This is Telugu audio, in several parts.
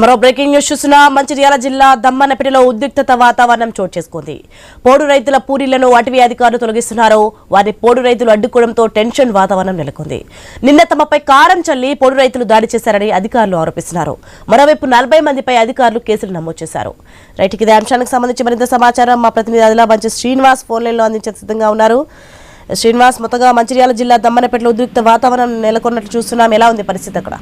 మరో బ్రేకింగ్ న్యూస్ చూస్తున్నా. మంచిర్యాల జిల్లా దమ్మన్నపేటలో ఉద్రిక్తత వాతావరణం చోటు చేసుకుంది. పోడు రైతుల పూరీలను అటవీ అధికారులు తొలగిస్తున్నారు. వారిని పోడు రైతులు అడ్డుకోవడంతో టెన్షన్ వాతావరణం నెలకొంది. నిన్న తమపై కారం చల్లి పోడు రైతులు దాడి చేశారని అధికారులు ఆరోపిస్తున్నారు. మరోవైపు 40 మందిపై అధికారులు కేసులు నమోదు చేశారు. రైట్, ఇదే అంశానికి సంబంధించి మరింత సమాచారం మా ప్రతినిధి ఆదిలాబాద్ నుంచి శ్రీనివాస్ ఫోన్ లైన్ లో అందించే సిద్ధంగా ఉన్నారు. శ్రీనివాస్, మొత్తంగా మంచిర్యాల జిల్లా దమ్మన్నపేటలో ఉద్రిక్త వాతావరణం నెలకొన్నట్లు చూస్తున్నాం. ఎలా ఉంది పరిస్థితి అక్కడ?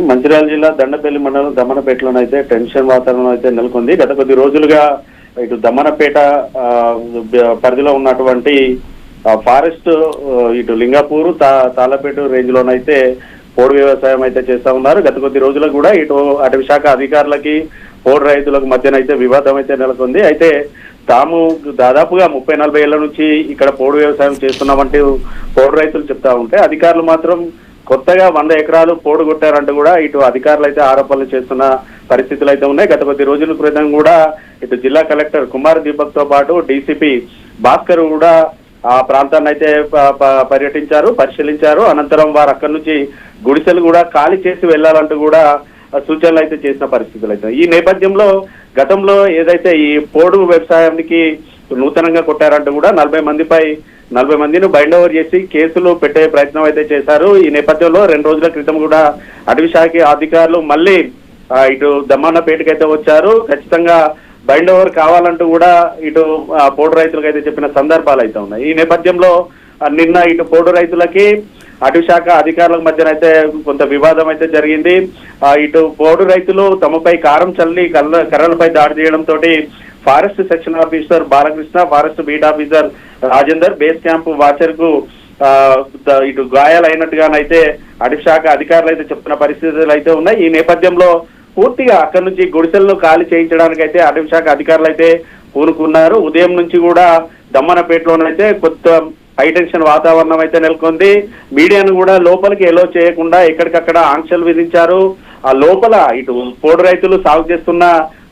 మంచిర్యాల జిల్లా దండపల్లి మండలం దమ్మన్నపేటలోనైతే టెన్షన్ వాతావరణం అయితే నెలకొంది. గత కొద్ది రోజులుగా ఇటు దమ్మన్నపేట పరిధిలో ఉన్నటువంటి ఫారెస్ట్ ఇటు లింగాపూర్ తాళ్ళపేట రేంజ్ లోనైతే పోడు వ్యవసాయం అయితే చేస్తా ఉన్నారు. గత కొద్ది రోజులకు కూడా ఇటు అటవీ శాఖ అధికారులకి పోడు రైతులకు మధ్యనైతే వివాదం అయితే నెలకొంది. అయితే తాము దాదాపుగా 30-40 ఏళ్ల నుంచి ఇక్కడ పోడు వ్యవసాయం చేస్తున్నామంటే పోడు రైతులు చెప్తా ఉంటే అధికారులు మాత్రం కొత్తగా 100 ఎకరాలు పోడు కొట్టారంటూ కూడా ఇటు అధికారులు అయితే ఆరోపణలు చేస్తున్న పరిస్థితులు అయితే ఉన్నాయి. గత కొద్ది రోజుల క్రితం కూడా ఇటు జిల్లా కలెక్టర్ కుమార్ దీపక్ తో పాటు డీసీపీ భాస్కర్ కూడా ఆ ప్రాంతాన్ని అయితే పర్యటించారు, పరిశీలించారు. అనంతరం వారు అక్కడి నుంచి గుడిసెలు కూడా ఖాళీ చేసి వెళ్లాలంటూ కూడా సూచనలు అయితే చేసిన పరిస్థితులు అయితే. ఈ నేపథ్యంలో గతంలో ఏదైతే ఈ పోడు వ్యవసాయానికి నూతనంగా కొట్టారంటూ కూడా 40 మందిని బైండ్ ఓవర్ చేసి కేసులు పెట్టే ప్రయత్నం అయితే చేశారు. ఈ నేపథ్యంలో 2 రోజుల క్రితం కూడా అటవీ శాఖ అధికారులు మళ్ళీ ఇటు దమ్మన్నపేటకి అయితే వచ్చారు. ఖచ్చితంగా బైండ్ ఓవర్ కావాలంటూ కూడా ఇటు పోడు రైతులకు అయితే చెప్పిన సందర్భాలు అయితే ఉన్నాయి. ఈ నేపథ్యంలో నిన్న ఇటు పోడు రైతులకి అటవీ శాఖ అధికారుల మధ్యనైతే కొంత వివాదం అయితే జరిగింది. ఇటు పోడు రైతులు తమపై కారం చల్లి కర్రలపై దాడి చేయడంతో forest section officer Balakrishna, forest beat officer Rajender, base camp watcher కు ఇటు గాయాలైనట్టుగానైతే అటవీ శాఖ అధికారులు అయితే చెప్తున్న పరిస్థితులు అయితే ఉన్నాయి. ఈ నేపథ్యంలో పూర్తిగా అక్కడి నుంచి గుడిసెలను ఖాళీ చేయించడానికి అయితే అటవీ శాఖ అధికారులు అయితే పూనుకున్నారు. ఉదయం నుంచి కూడా దమ్మన్నపేటలోనైతే కొత్త హై టెన్షన్ వాతావరణం అయితే నెలకొంది. మీడియాను కూడా లోపలికి ఎలో చేయకుండా ఎక్కడికక్కడ ఆంక్షలు విధించారు. ఆ లోపల ఇటు పోడు రైతులు సాగు చేస్తున్న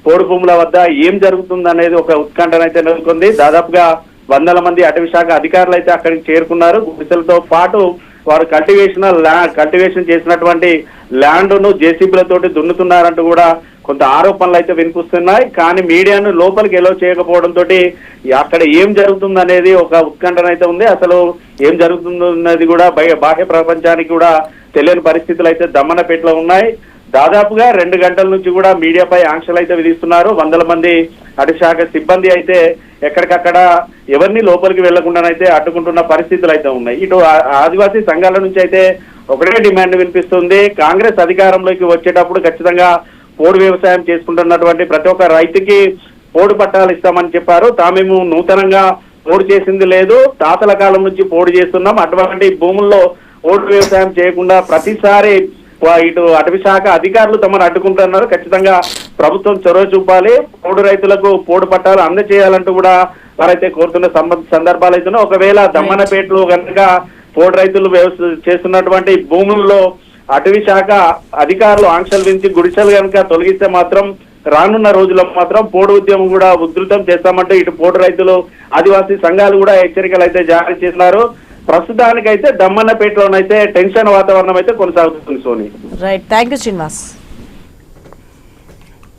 పోడు భూముల వద్ద ఏం జరుగుతుంది అనేది ఒక ఉత్కంఠనైతే నెలకొంది. దాదాపుగా 100 మంది అటవీ శాఖ అధికారులు అయితే అక్కడికి చేరుకున్నారు. గుడిసెలతో పాటు వారు కల్టివేషన్ చేసినటువంటి ల్యాండ్ ను జేసీబీలతోటి దున్నుతున్నారంటూ కూడా కొంత ఆరోపణలు అయితే వినిపిస్తున్నాయి. కానీ మీడియాను లోపలికి ఎలో చేయకపోవడంతో అక్కడ ఏం జరుగుతుంది అనేది ఒక ఉత్కంఠన అయితే ఉంది. అసలు ఏం జరుగుతుందన్నది కూడా బాహ్య ప్రపంచానికి కూడా తెలియని పరిస్థితులు అయితే దమ్మన్నపేటలో ఉన్నాయి. దాదాపుగా 2 గంటల నుంచి కూడా మీడియాపై ఆంక్షలు అయితే విధిస్తున్నారు. 100 మంది అటవీ శాఖ సిబ్బంది అయితే ఎక్కడికక్కడ ఎవరిని లోపలికి వెళ్లకుండానైతే అడ్డుకుంటున్న పరిస్థితులు అయితే ఉన్నాయి. ఇటు ఆదివాసీ సంఘాల నుంచి అయితే ఒకటే డిమాండ్ వినిపిస్తుంది. కాంగ్రెస్ అధికారంలోకి వచ్చేటప్పుడు ఖచ్చితంగా పోడు వ్యవసాయం చేసుకుంటున్నటువంటి ప్రతి ఒక్క రైతుకి పోడు పట్టాలు ఇస్తామని చెప్పారు. తామేమో నూతనంగా పోడు చేసింది లేదు, తాతల కాలం నుంచి పోడు చేస్తున్నాం. అటువంటి భూముల్లో పోడు వ్యవసాయం చేయకుండా ప్రతిసారి ఇటు అటవీ శాఖ అధికారులు తమను అడ్డుకుంటున్నారు. ఖచ్చితంగా ప్రభుత్వం చొరవ చూపాలి, పోడు రైతులకు పోడు పట్టాలు అందజేయాలంటూ కూడా వారైతే కోరుతున్న సందర్భాలు అయితే. ఒకవేళ దమ్మన్నపేటలో కనుక పోడు రైతులు చేస్తున్నటువంటి భూముల్లో అటవీ శాఖ అధికారులు ఆంక్షలు విధించి గుడిసెలు కనుక తొలగిస్తే మాత్రం రానున్న రోజుల్లో మాత్రం పోడు ఉద్యమం కూడా ఉధృతం చేస్తామంటూ ఇటు పోడు రైతులు ఆదివాసీ సంఘాలు కూడా హెచ్చరికలు అయితే జారీ చేస్తున్నారు. ప్రస్తుతానికైతే దమ్మన్నపేటలోనైతే టెన్షన్ వాతావరణం అయితే కొనసాగుతుంది. Soni, right, thank you Srinivas.